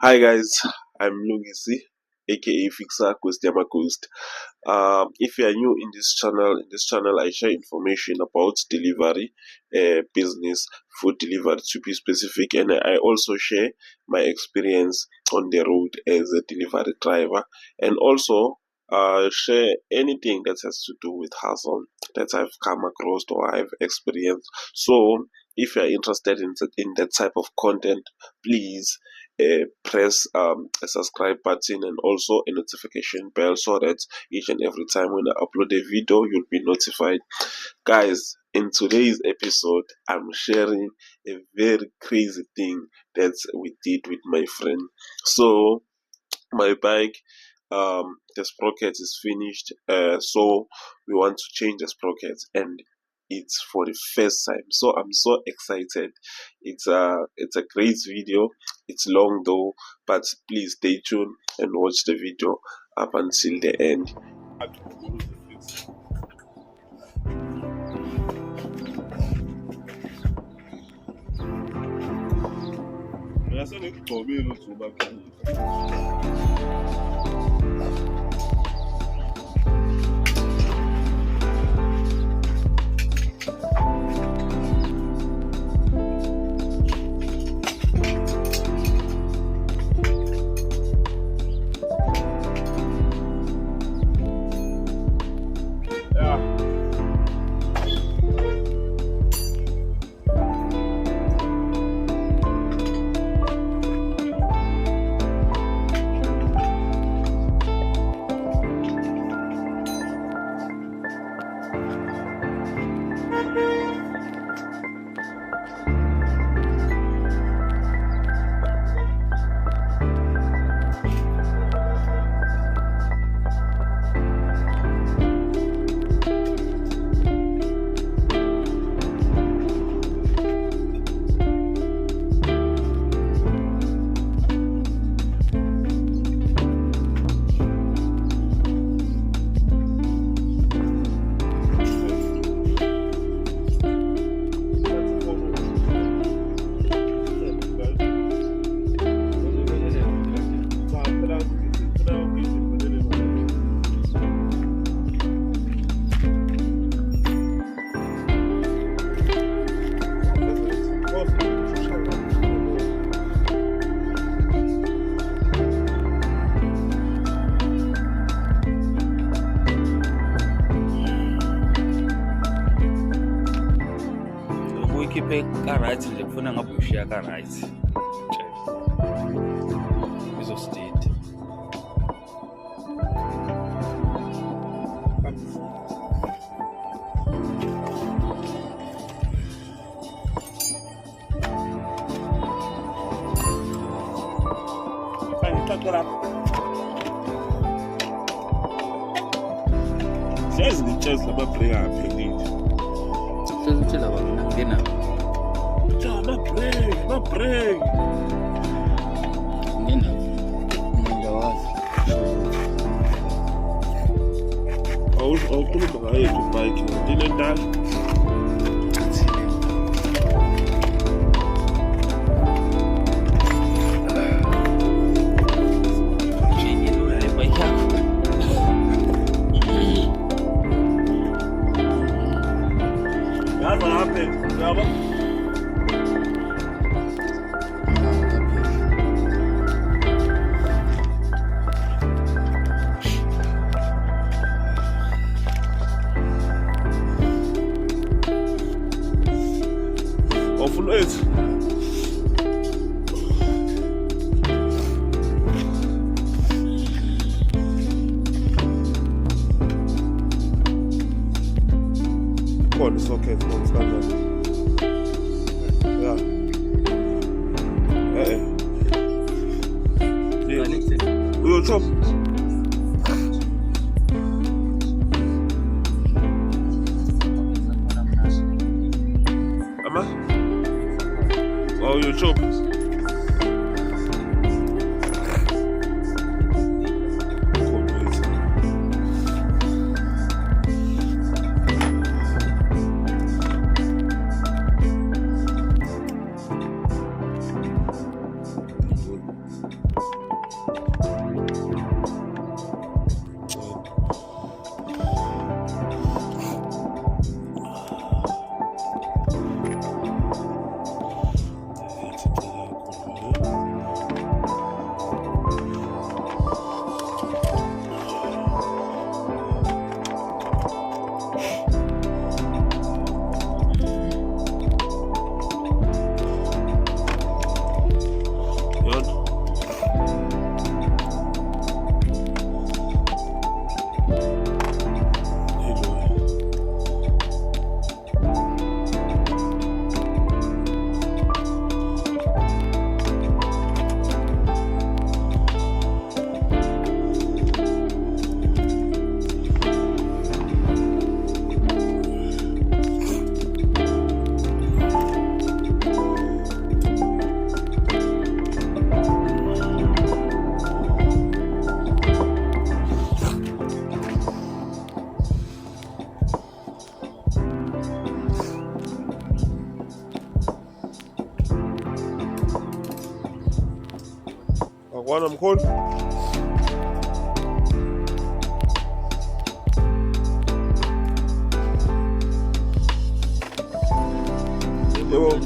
Hi guys, I'm Lungisi, aka Fixer Kwestiama Coast. If you are new in this channel I share information about delivery, business, food delivery to be specific, and I also share my experience on the road as a delivery driver, and also share anything that has to do with hustle that I've come across or I've experienced. So if you are interested in that type of content, please press a subscribe button and also a notification bell so that each and every time when I upload a video you'll be notified. Guys, in today's episode I'm sharing a very crazy thing that we did with my friend. So my bike, the sprocket is finished, so we want to change the sprocket, and it's for the first time, so I'm so excited. It's a great video. It's long though, but please stay tuned and watch the video up until the end. Keep ka right le funa ngabushiya ka right izo state Siyazi ngitshela lababhreka aphelile. Sezitshela bana ngena Mabreak. ngena ngiyawazi Awukhuluma ngayo ibike ndinendala. What happened? Awful it. It's okay, it's standard. Yeah. Yeah. We will chop. Ama? Oh, you chop. Akwana mkhulu. Yebo.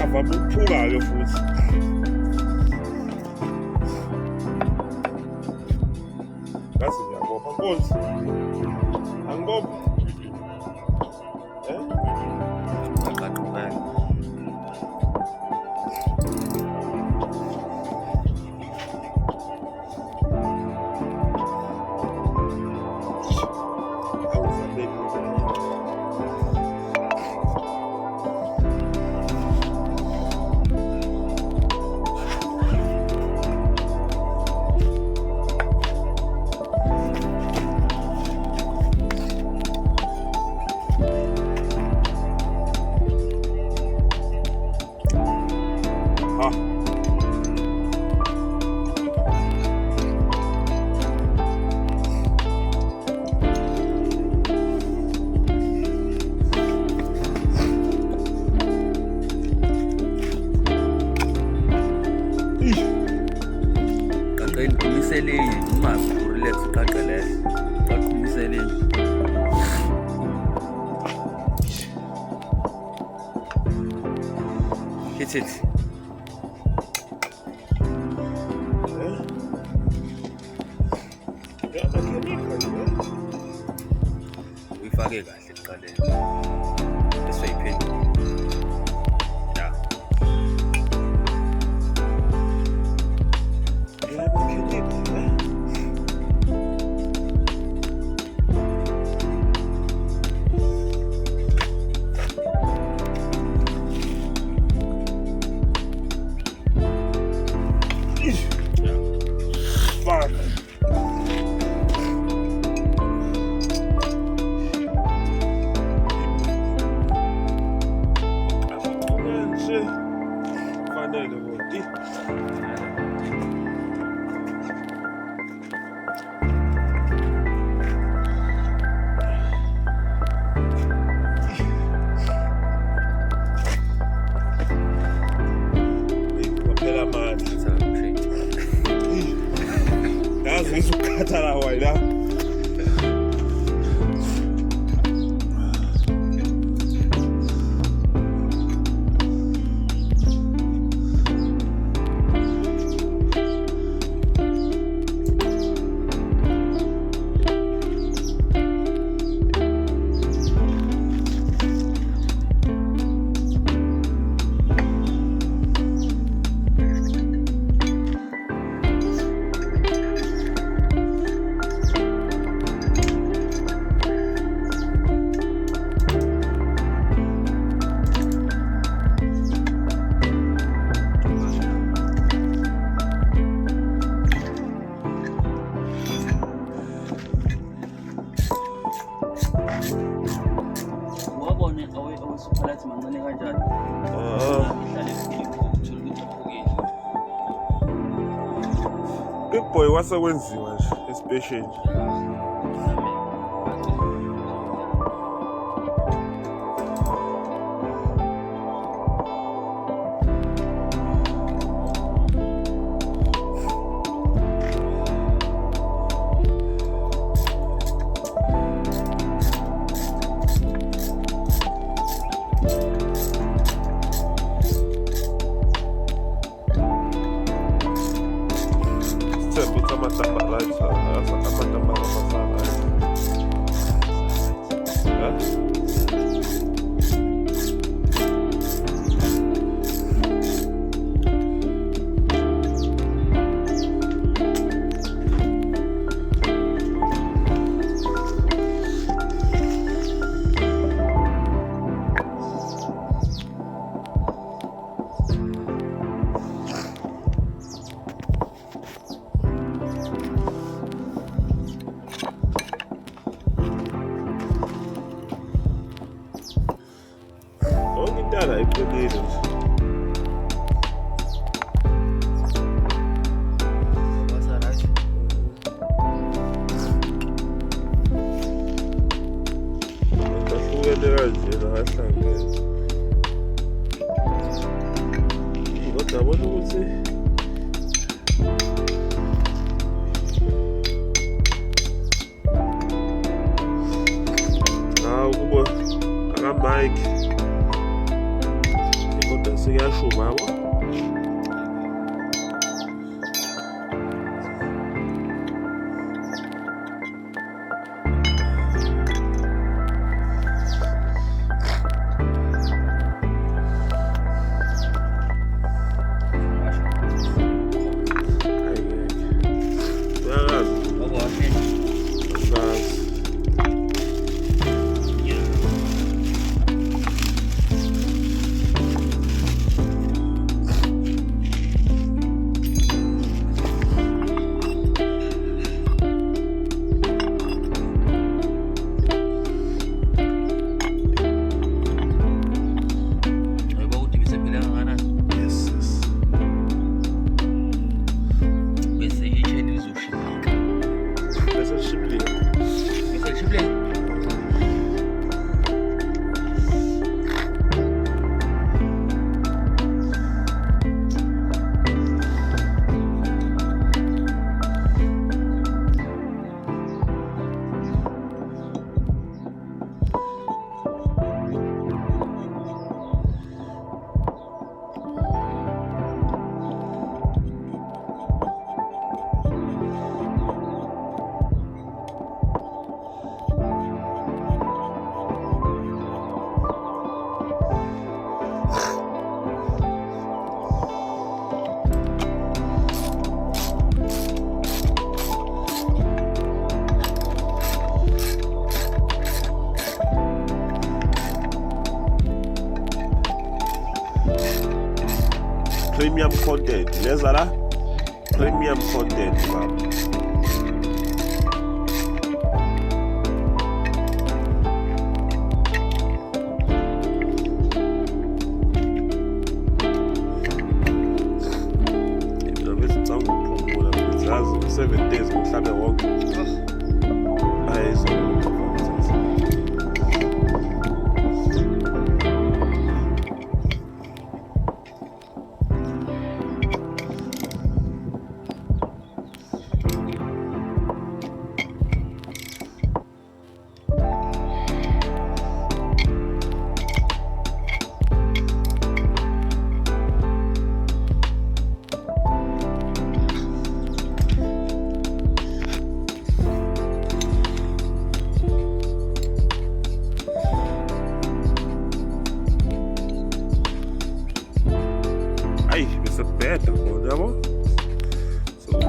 Avamukhuka-ke futhi. Ngazi ngiyabopha Nkosi. Angibopha. Aqaqubeka. Qaqeni umazi urelax uqaqelele. Qaqumiseleni. Hit it. Uyifake kahle ekuqaleni. Bese uyiphendula. Ya. Fuck. Fanele bona. Phela manje. Yazi ngizokukhathala wena. phakathi mancane kanjani. Big boy wasekwenziwa nje especially. Beleza. Kodwa ukuthi ukuba aka-mic kodwa sekuyashuma yabo. Premium content, leza la premium content baba. Bese ngicanga ukuphumula ngizazi 7 days mhlambe wonke. Ayizo. It's a bad one, yabo. So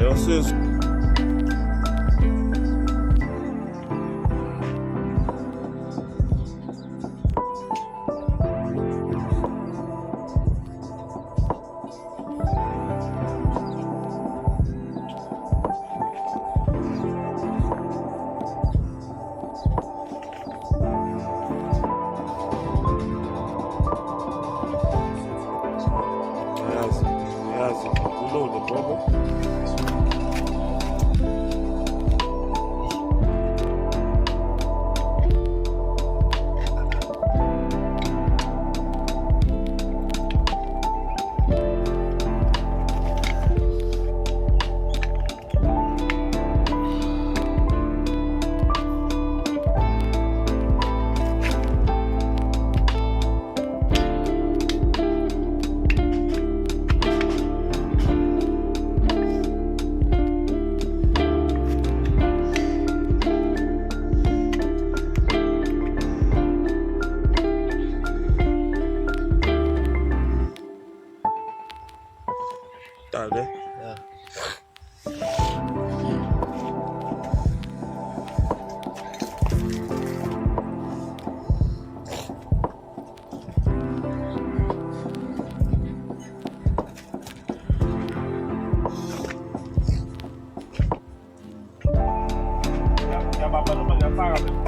Celsius. Yes, yes, you know the bubble. ne? Yeah. Ya baba noma ngiyafaka phela.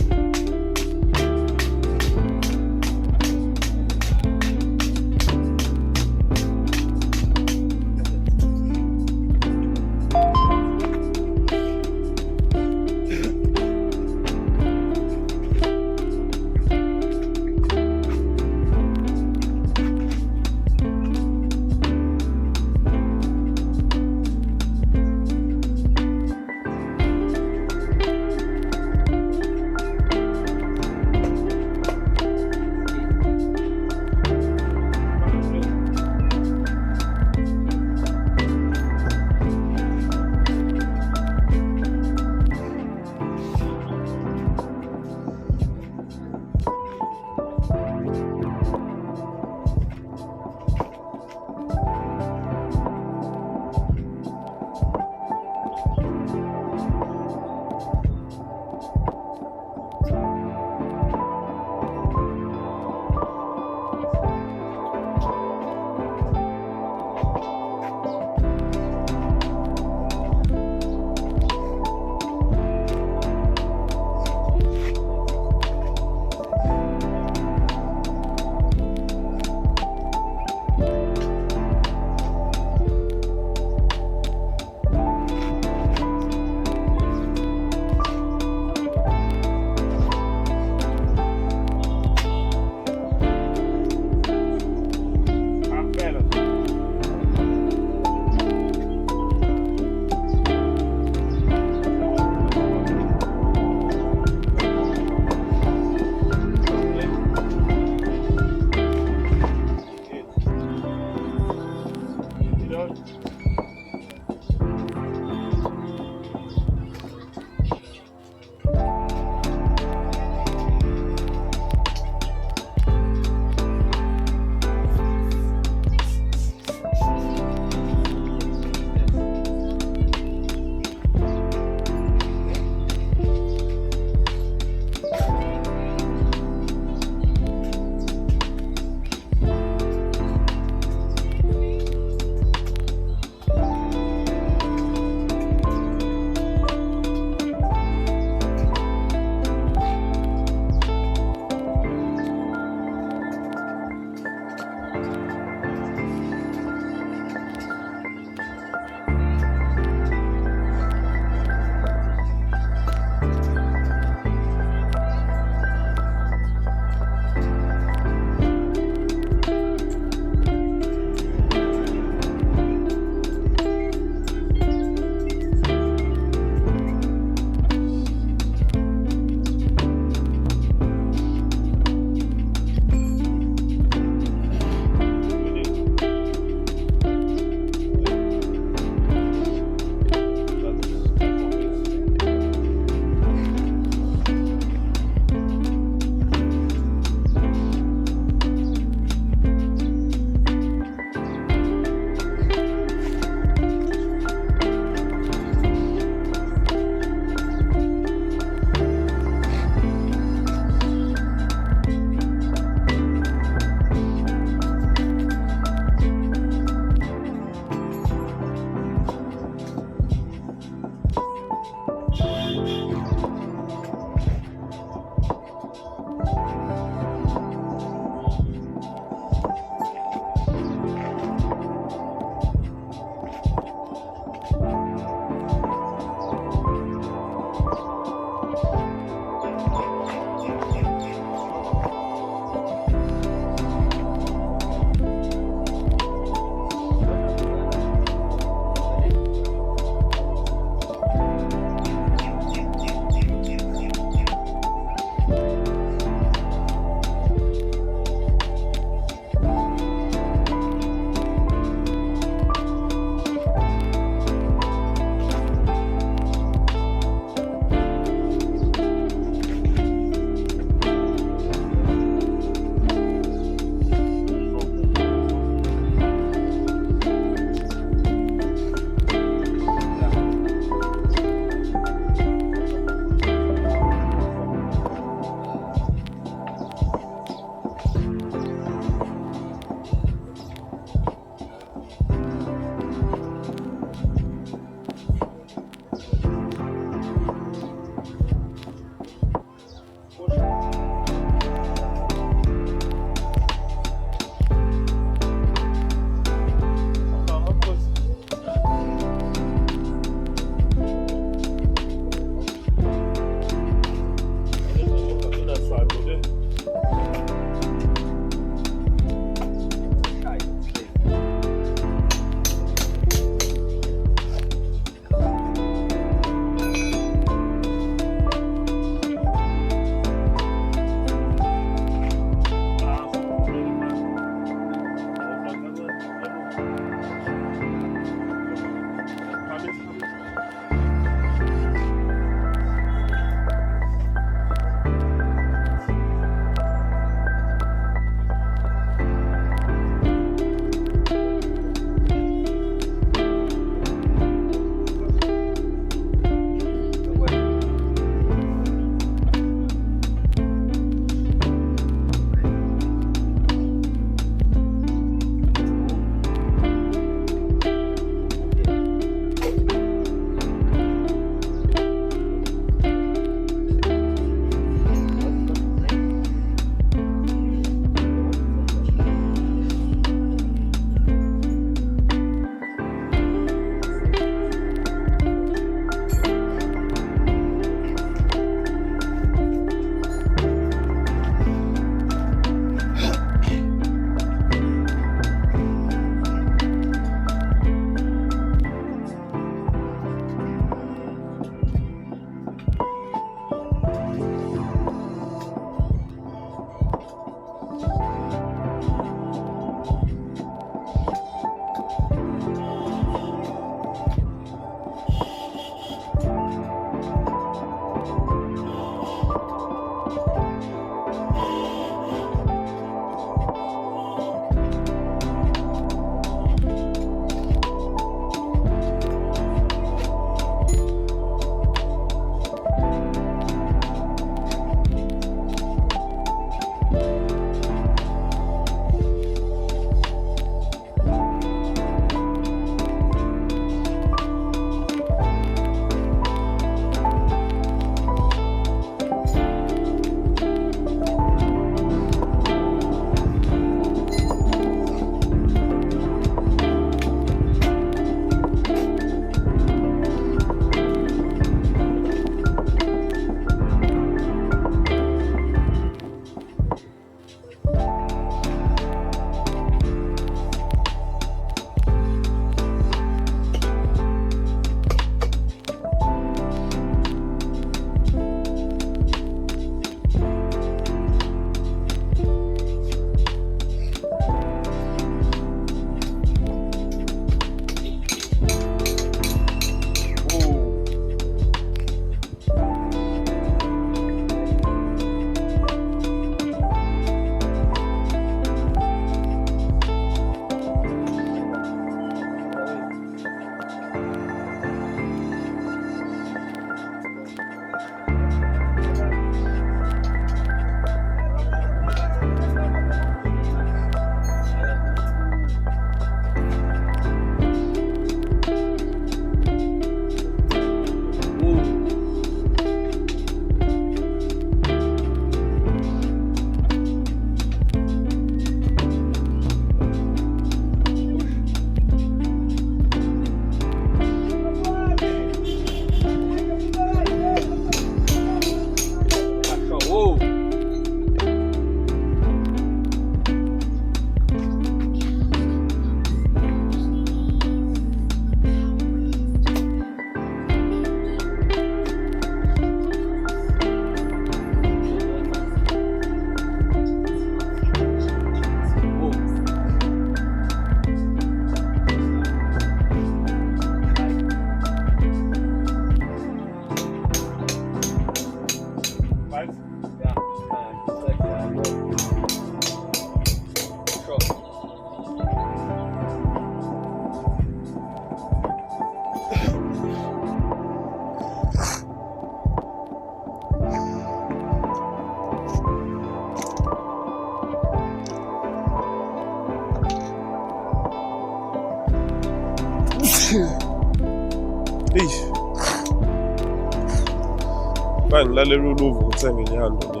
Okanye ngilalela uluvo ngithenge inyando le.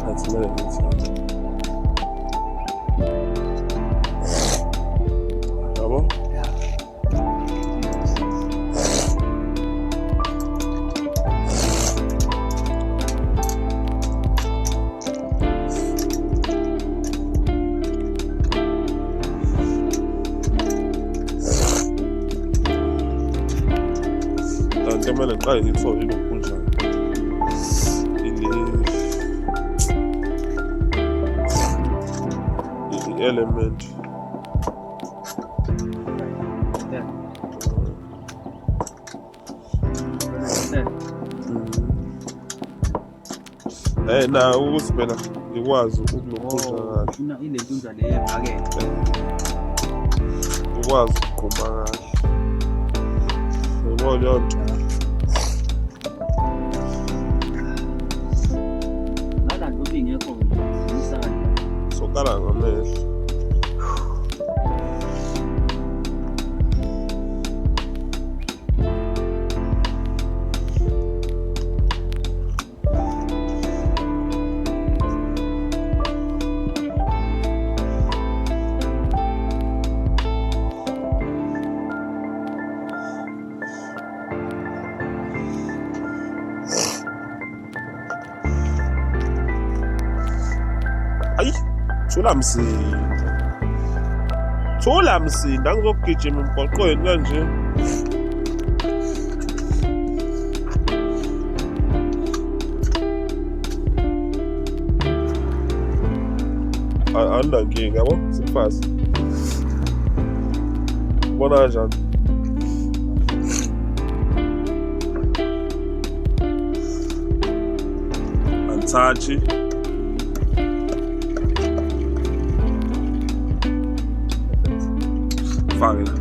Athi kumele ngithenge. Yabo? Kumele ngiqale ngithole ilokhunjana i-element na ukuthi phela ngikwazi ukulokhunja kahle ile ntunja le ephakeme ukwazi ukugquma kahle yebo leyo nto. Sokala ngamehlo ayi thula msinda ngizokugijima emgwaqweni kanje. Anginankinga yabo simfazi ubona kanjani? Anthathi fake la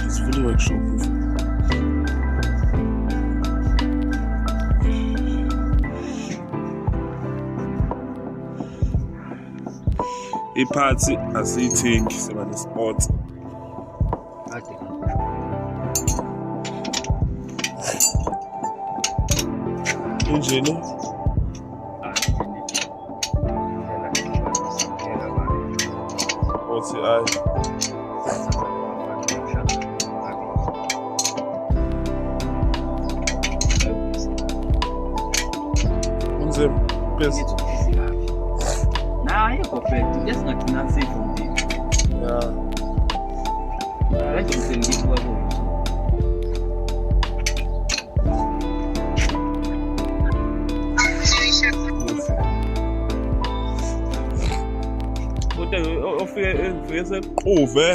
it's fully workshop proof. Iphathi asiyithengi siba ne-sport injini othi ayi unzima yes nah ayikho perfect just ngathi nasi fundi yeah right usengithi kwabo ufike sequve